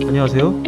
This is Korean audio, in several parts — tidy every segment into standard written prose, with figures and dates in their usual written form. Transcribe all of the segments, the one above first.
안녕하세요.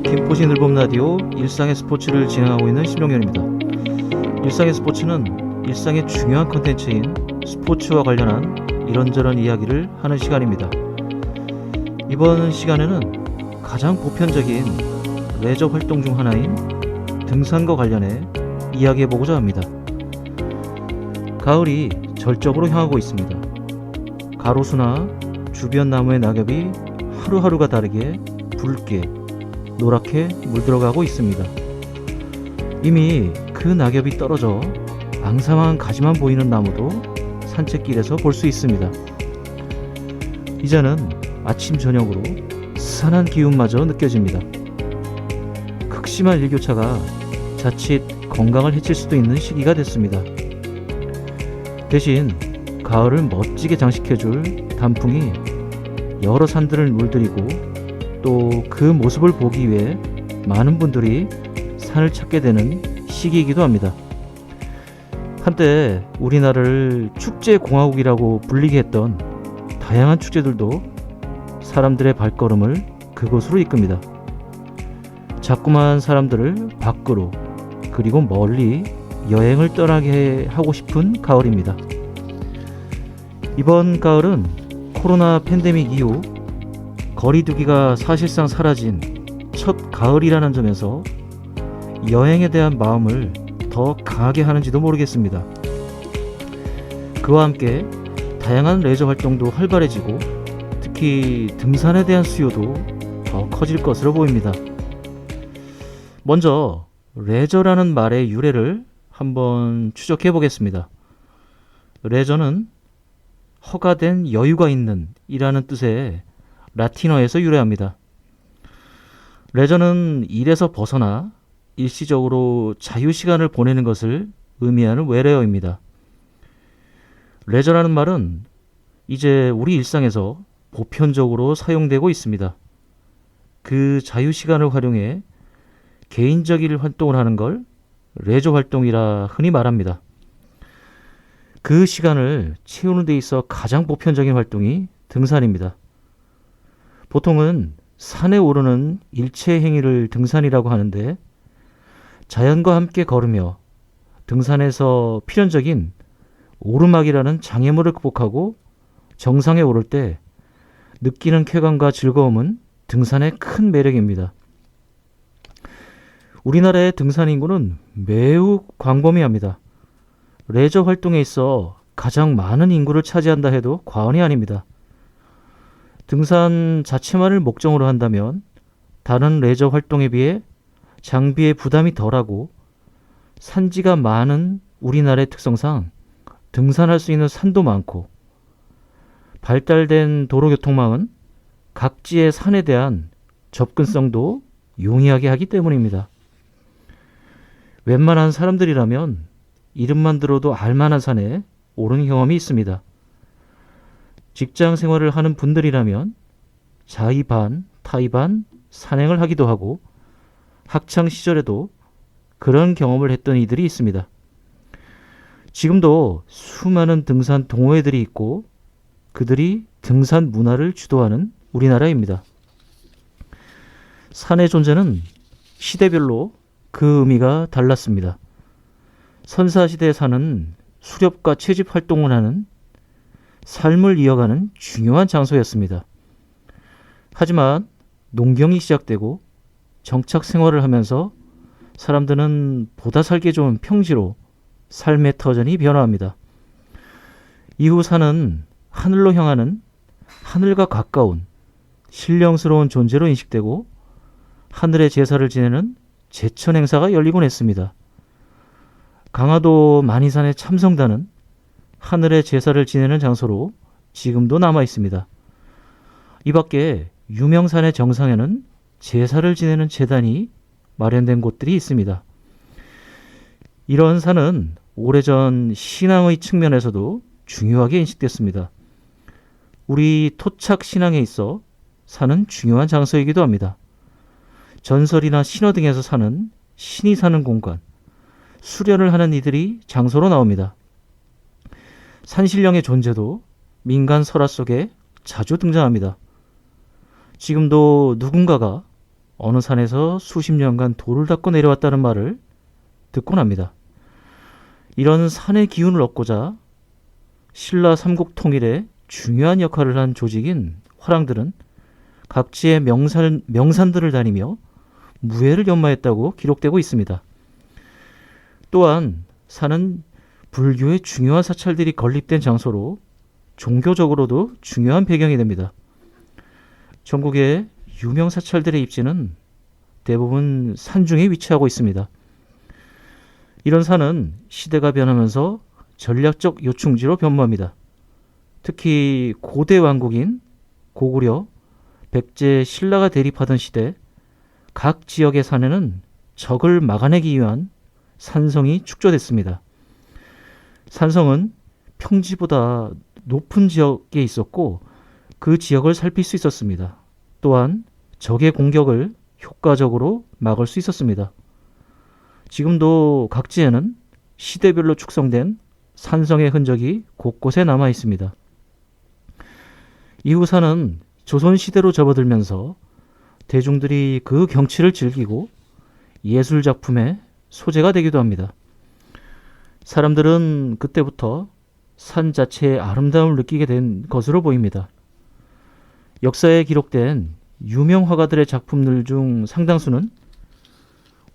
김포시 늘봄 라디오 일상의 스포츠를 진행하고 있는 심용현입니다. 일상의 스포츠는 일상의 중요한 컨텐츠인 스포츠와 관련한 이런저런 이야기를 하는 시간입니다. 이번 시간에는 가장 보편적인 레저 활동 중 하나인 등산과 관련해 이야기해보고자 합니다. 가을이 절정으로 향하고 있습니다. 가로수나 주변 나무의 낙엽이 하루하루가 다르게 붉게 노랗게 물들어가고 있습니다. 이미 그 낙엽이 떨어져 앙상한 가지만 보이는 나무도 산책길에서 볼 수 있습니다. 이제는 아침 저녁으로 스산한 기운마저 느껴집니다. 극심한 일교차가 자칫 건강을 해칠 수도 있는 시기가 됐습니다. 대신 가을을 멋지게 장식해줄 단풍이 여러 산들을 물들이고 또 그 모습을 보기 위해 많은 분들이 산을 찾게 되는 시기이기도 합니다. 한때 우리나라를 축제공화국이라고 불리게 했던 다양한 축제들도 사람들의 발걸음을 그곳으로 이끕니다. 자꾸만 사람들을 밖으로 그리고 멀리 여행을 떠나게 하고 싶은 가을입니다. 이번 가을은 코로나 팬데믹 이후 거리두기가 사실상 사라진 첫 가을이라는 점에서 여행에 대한 마음을 더 강하게 하는지도 모르겠습니다. 그와 함께 다양한 레저 활동도 활발해지고 특히 등산에 대한 수요도 더 커질 것으로 보입니다. 먼저 레저라는 말의 유래를 한번 추적해 보겠습니다. 레저는 허가된 여유가 있는 이라는 뜻의 라틴어에서 유래합니다. 레저는 일에서 벗어나 일시적으로 자유시간을 보내는 것을 의미하는 외래어입니다. 레저라는 말은 이제 우리 일상에서 보편적으로 사용되고 있습니다. 그 자유시간을 활용해 개인적인 활동을 하는 걸 레저 활동이라 흔히 말합니다. 그 시간을 채우는 데 있어 가장 보편적인 활동이 등산입니다. 보통은 산에 오르는 일체 행위를 등산이라고 하는데 자연과 함께 걸으며 등산에서 필연적인 오르막이라는 장애물을 극복하고 정상에 오를 때 느끼는 쾌감과 즐거움은 등산의 큰 매력입니다. 우리나라의 등산 인구는 매우 광범위합니다. 레저 활동에 있어 가장 많은 인구를 차지한다 해도 과언이 아닙니다. 등산 자체만을 목적으로 한다면 다른 레저 활동에 비해 장비의 부담이 덜하고 산지가 많은 우리나라의 특성상 등산할 수 있는 산도 많고 발달된 도로교통망은 각지의 산에 대한 접근성도 용이하게 하기 때문입니다. 웬만한 사람들이라면 이름만 들어도 알만한 산에 오른 경험이 있습니다. 직장 생활을 하는 분들이라면 자의 반, 타의 반 산행을 하기도 하고 학창 시절에도 그런 경험을 했던 이들이 있습니다. 지금도 수많은 등산 동호회들이 있고 그들이 등산 문화를 주도하는 우리나라입니다. 산의 존재는 시대별로 그 의미가 달랐습니다. 선사시대의 산은 수렵과 채집 활동을 하는 삶을 이어가는 중요한 장소였습니다. 하지만 농경이 시작되고 정착 생활을 하면서 사람들은 보다 살기 좋은 평지로 삶의 터전이 변화합니다. 이후 산은 하늘로 향하는 하늘과 가까운 신령스러운 존재로 인식되고 하늘의 제사를 지내는 제천 행사가 열리곤 했습니다. 강화도 만이산의 참성단은 하늘의 제사를 지내는 장소로 지금도 남아 있습니다. 이 밖에 유명산의 정상에는 제사를 지내는 제단이 마련된 곳들이 있습니다. 이런 산은 오래전 신앙의 측면에서도 중요하게 인식됐습니다. 우리 토착 신앙에 있어 산은 중요한 장소이기도 합니다. 전설이나 신화 등에서 산은 신이 사는 공간, 수련을 하는 이들이 장소로 나옵니다. 산신령의 존재도 민간 설화 속에 자주 등장합니다. 지금도 누군가가 어느 산에서 수십 년간 돌을 닦고 내려왔다는 말을 듣곤 합니다. 이런 산의 기운을 얻고자 신라 삼국 통일에 중요한 역할을 한 조직인 화랑들은 각지의 명산들을 다니며 무예를 연마했다고 기록되고 있습니다. 또한 산은 불교의 중요한 사찰들이 건립된 장소로 종교적으로도 중요한 배경이 됩니다. 전국의 유명 사찰들의 입지는 대부분 산중에 위치하고 있습니다. 이런 산은 시대가 변하면서 전략적 요충지로 변모합니다. 특히 고대 왕국인 고구려, 백제, 신라가 대립하던 시대 각 지역의 산에는 적을 막아내기 위한 산성이 축조됐습니다. 산성은 평지보다 높은 지역에 있었고 그 지역을 살필 수 있었습니다. 또한 적의 공격을 효과적으로 막을 수 있었습니다. 지금도 각지에는 시대별로 축성된 산성의 흔적이 곳곳에 남아 있습니다. 이후 산은 조선시대로 접어들면서 대중들이 그 경치를 즐기고 예술 작품의 소재가 되기도 합니다. 사람들은 그때부터 산 자체의 아름다움을 느끼게 된 것으로 보입니다. 역사에 기록된 유명 화가들의 작품들 중 상당수는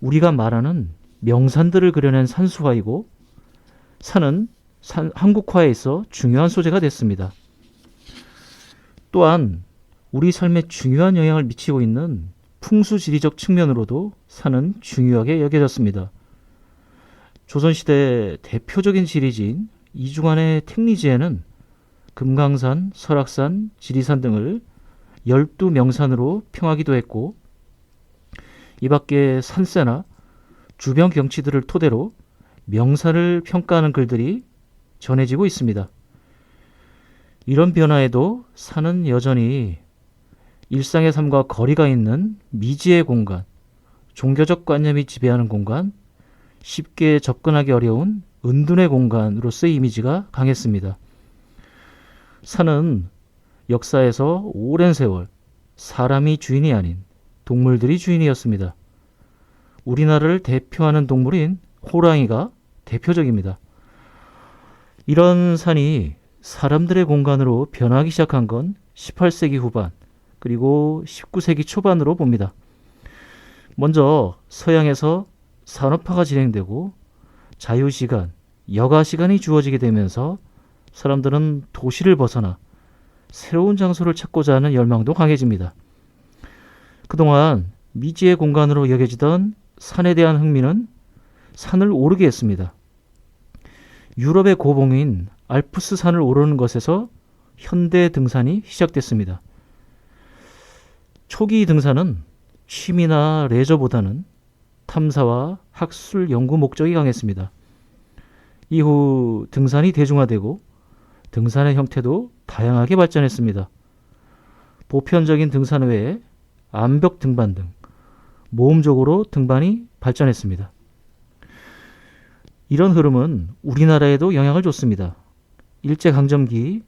우리가 말하는 명산들을 그려낸 산수화이고 산은 한국화에 있어 중요한 소재가 됐습니다. 또한 우리 삶에 중요한 영향을 미치고 있는 풍수지리적 측면으로도 산은 중요하게 여겨졌습니다. 조선시대 대표적인 지리지인 이중환의 택리지에는 금강산, 설악산, 지리산 등을 12명산으로 평하기도 했고 이 밖에 산세나 주변 경치들을 토대로 명산을 평가하는 글들이 전해지고 있습니다. 이런 변화에도 산은 여전히 일상의 삶과 거리가 있는 미지의 공간, 종교적 관념이 지배하는 공간, 쉽게 접근하기 어려운 은둔의 공간으로서의 이미지가 강했습니다. 산은 역사에서 오랜 세월 사람이 주인이 아닌 동물들이 주인이었습니다. 우리나라를 대표하는 동물인 호랑이가 대표적입니다. 이런 산이 사람들의 공간으로 변하기 시작한 건 18세기 후반 그리고 19세기 초반으로 봅니다. 먼저 서양에서 산업화가 진행되고 자유시간, 여가시간이 주어지게 되면서 사람들은 도시를 벗어나 새로운 장소를 찾고자 하는 열망도 강해집니다. 그동안 미지의 공간으로 여겨지던 산에 대한 흥미는 산을 오르게 했습니다. 유럽의 고봉인 알프스 산을 오르는 것에서 현대 등산이 시작됐습니다. 초기 등산은 취미나 레저보다는 탐사와 학술 연구 목적이 강했습니다. 이후 등산이 대중화되고 등산의 형태도 다양하게 발전했습니다. 보편적인 등산 외에 암벽 등반 등 모험적으로 등반이 발전했습니다. 이런 흐름은 우리나라에도 영향을 줬습니다. 일제강점기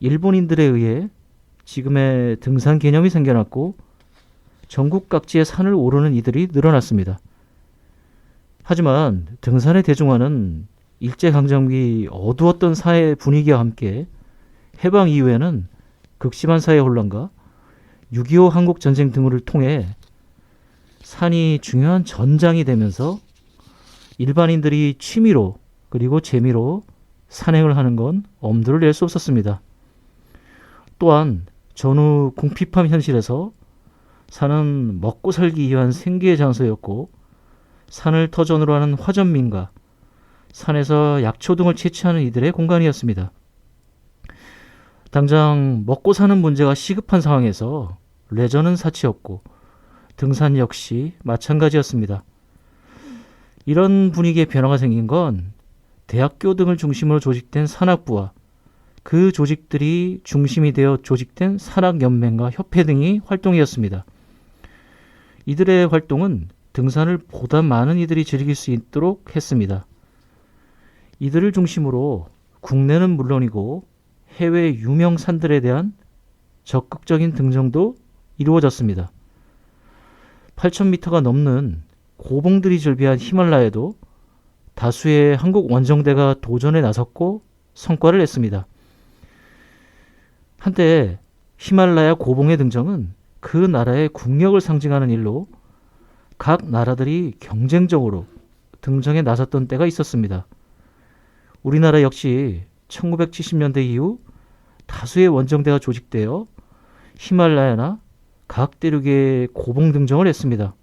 일본인들에 의해 지금의 등산 개념이 생겨났고 전국 각지의 산을 오르는 이들이 늘어났습니다. 하지만 등산의 대중화는 일제강점기 어두웠던 사회 분위기와 함께 해방 이후에는 극심한 사회 혼란과 6.25 한국전쟁 등을 통해 산이 중요한 전장이 되면서 일반인들이 취미로 그리고 재미로 산행을 하는 건 엄두를 낼 수 없었습니다. 또한 전후 궁핍함 현실에서 산은 먹고 살기 위한 생계의 장소였고 산을 터전으로 하는 화전민가, 산에서 약초 등을 채취하는 이들의 공간이었습니다. 당장 먹고 사는 문제가 시급한 상황에서 레저는 사치였고 등산 역시 마찬가지였습니다. 이런 분위기의 변화가 생긴 건 대학교 등을 중심으로 조직된 산악부와 그 조직들이 중심이 되어 조직된 산악연맹과 협회 등이 활동이었습니다. 이들의 활동은 등산을 보다 많은 이들이 즐길 수 있도록 했습니다. 이들을 중심으로 국내는 물론이고 해외 유명 산들에 대한 적극적인 등정도 이루어졌습니다. 8,000m가 넘는 고봉들이 즐비한 히말라야도 다수의 한국 원정대가 도전에 나섰고 성과를 냈습니다. 한때 히말라야 고봉의 등정은 그 나라의 국력을 상징하는 일로 각 나라들이 경쟁적으로 등정에 나섰던 때가 있었습니다. 우리나라 역시 1970년대 이후 다수의 원정대가 조직되어 히말라야나 각 대륙에 고봉 등정을 했습니다.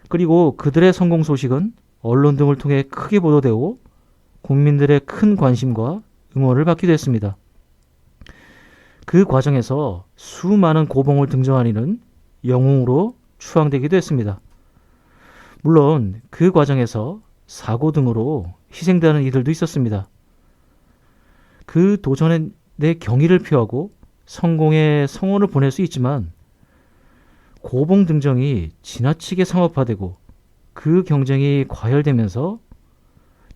그리고 그들의 성공 소식은 언론 등을 통해 크게 보도되고 국민들의 큰 관심과 응원을 받기도 했습니다. 그 과정에서 수많은 고봉을 등정한 이는 영웅으로 추앙되기도 했습니다. 물론 그 과정에서 사고 등으로 희생되는 이들도 있었습니다. 그 도전에 내 경의를 표하고 성공의 성원을 보낼 수 있지만 고봉 등정이 지나치게 상업화되고 그 경쟁이 과열되면서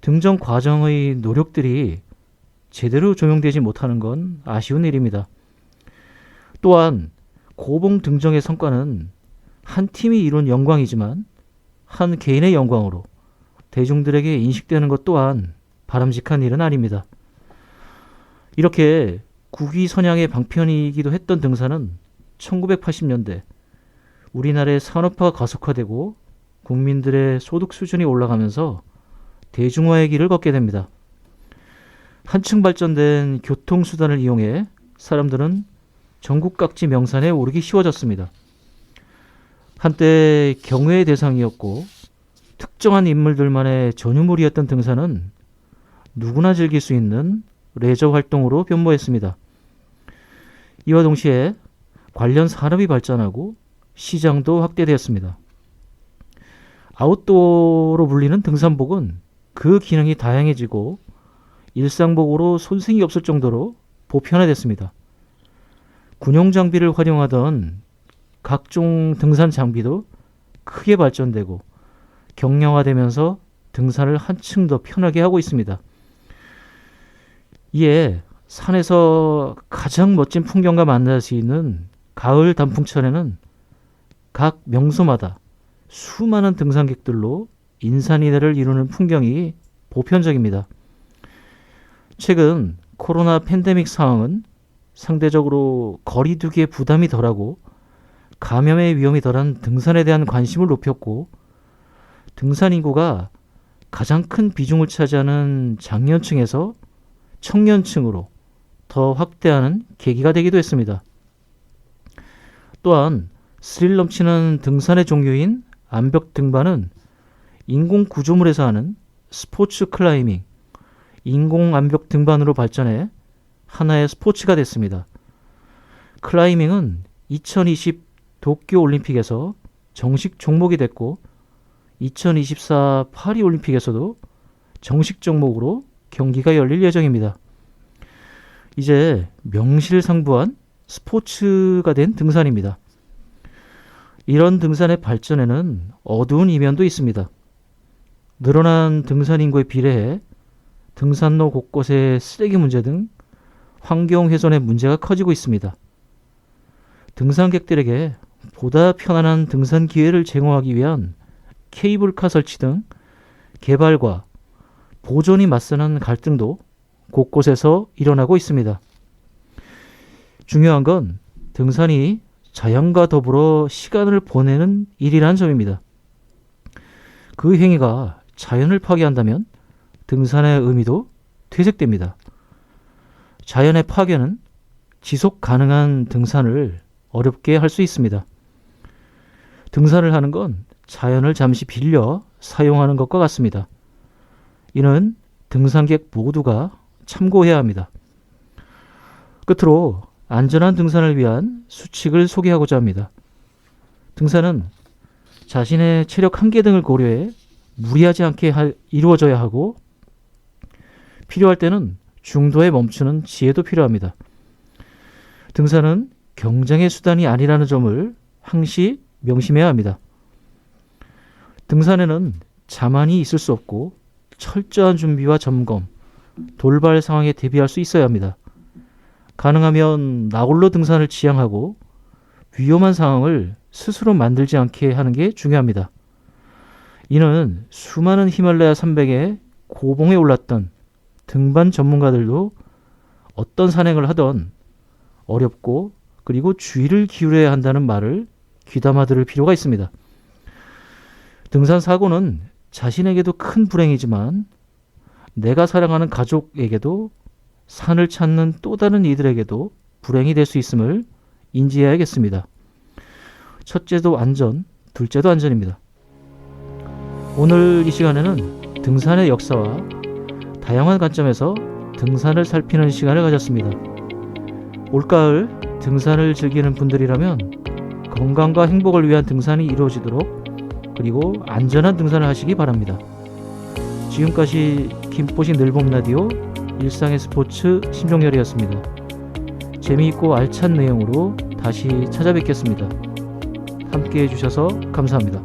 등정 과정의 노력들이 제대로 조명되지 못하는 건 아쉬운 일입니다. 또한 고봉 등정의 성과는 한 팀이 이룬 영광이지만 한 개인의 영광으로 대중들에게 인식되는 것 또한 바람직한 일은 아닙니다. 이렇게 국위 선양의 방편이기도 했던 등산은 1980년대 우리나라의 산업화가 가속화되고 국민들의 소득 수준이 올라가면서 대중화의 길을 걷게 됩니다. 한층 발전된 교통수단을 이용해 사람들은 전국 각지 명산에 오르기 쉬워졌습니다. 한때 경외의 대상이었고 특정한 인물들만의 전유물이었던 등산은 누구나 즐길 수 있는 레저 활동으로 변모했습니다. 이와 동시에 관련 산업이 발전하고 시장도 확대되었습니다. 아웃도어로 불리는 등산복은 그 기능이 다양해지고 일상복으로 손색이 없을 정도로 보편화됐습니다. 군용 장비를 활용하던 각종 등산 장비도 크게 발전되고 경량화되면서 등산을 한층 더 편하게 하고 있습니다. 이에 산에서 가장 멋진 풍경과 만날 수 있는 가을 단풍철에는 각 명소마다 수많은 등산객들로 인산인해를 이루는 풍경이 보편적입니다. 최근 코로나 팬데믹 상황은 상대적으로 거리두기에 부담이 덜하고 감염의 위험이 덜한 등산에 대한 관심을 높였고 등산 인구가 가장 큰 비중을 차지하는 장년층에서 청년층으로 더 확대하는 계기가 되기도 했습니다. 또한 스릴 넘치는 등산의 종류인 암벽 등반은 인공 구조물에서 하는 스포츠 클라이밍, 인공 암벽 등반으로 발전해 하나의 스포츠가 됐습니다. 클라이밍은 2020 도쿄 올림픽에서 정식 종목이 됐고 2024 파리 올림픽에서도 정식 종목으로 경기가 열릴 예정입니다. 이제 명실상부한 스포츠가 된 등산입니다. 이런 등산의 발전에는 어두운 이면도 있습니다. 늘어난 등산 인구에 비례해 등산로 곳곳의 쓰레기 문제 등 환경 훼손의 문제가 커지고 있습니다. 등산객들에게 보다 편안한 등산 기회를 제공하기 위한 케이블카 설치 등 개발과 보존이 맞서는 갈등도 곳곳에서 일어나고 있습니다. 중요한 건 등산이 자연과 더불어 시간을 보내는 일이라는 점입니다. 그 행위가 자연을 파괴한다면 등산의 의미도 퇴색됩니다. 자연의 파괴는 지속 가능한 등산을 어렵게 할 수 있습니다. 등산을 하는 건 자연을 잠시 빌려 사용하는 것과 같습니다. 이는 등산객 모두가 참고해야 합니다. 끝으로 안전한 등산을 위한 수칙을 소개하고자 합니다. 등산은 자신의 체력 한계 등을 고려해 무리하지 않게 이루어져야 하고 필요할 때는 중도에 멈추는 지혜도 필요합니다. 등산은 경쟁의 수단이 아니라는 점을 항시 명심해야 합니다. 등산에는 자만이 있을 수 없고 철저한 준비와 점검, 돌발 상황에 대비할 수 있어야 합니다. 가능하면 나홀로 등산을 지향하고 위험한 상황을 스스로 만들지 않게 하는 게 중요합니다. 이는 수많은 히말라야 산맥에 고봉에 올랐던 등반 전문가들도 어떤 산행을 하던 어렵고 그리고 주의를 기울여야 한다는 말을 귀담아 들을 필요가 있습니다. 등산 사고는 자신에게도 큰 불행이지만 내가 사랑하는 가족에게도 산을 찾는 또 다른 이들에게도 불행이 될 수 있음을 인지해야겠습니다. 첫째도 안전, 둘째도 안전입니다. 오늘 이 시간에는 등산의 역사와 다양한 관점에서 등산을 살피는 시간을 가졌습니다. 올가을 등산을 즐기는 분들이라면 건강과 행복을 위한 등산이 이루어지도록 그리고 안전한 등산을 하시기 바랍니다. 지금까지 김포시 늘봄라디오 일상의 스포츠 심종열이었습니다. 재미있고 알찬 내용으로 다시 찾아뵙겠습니다. 함께해 주셔서 감사합니다.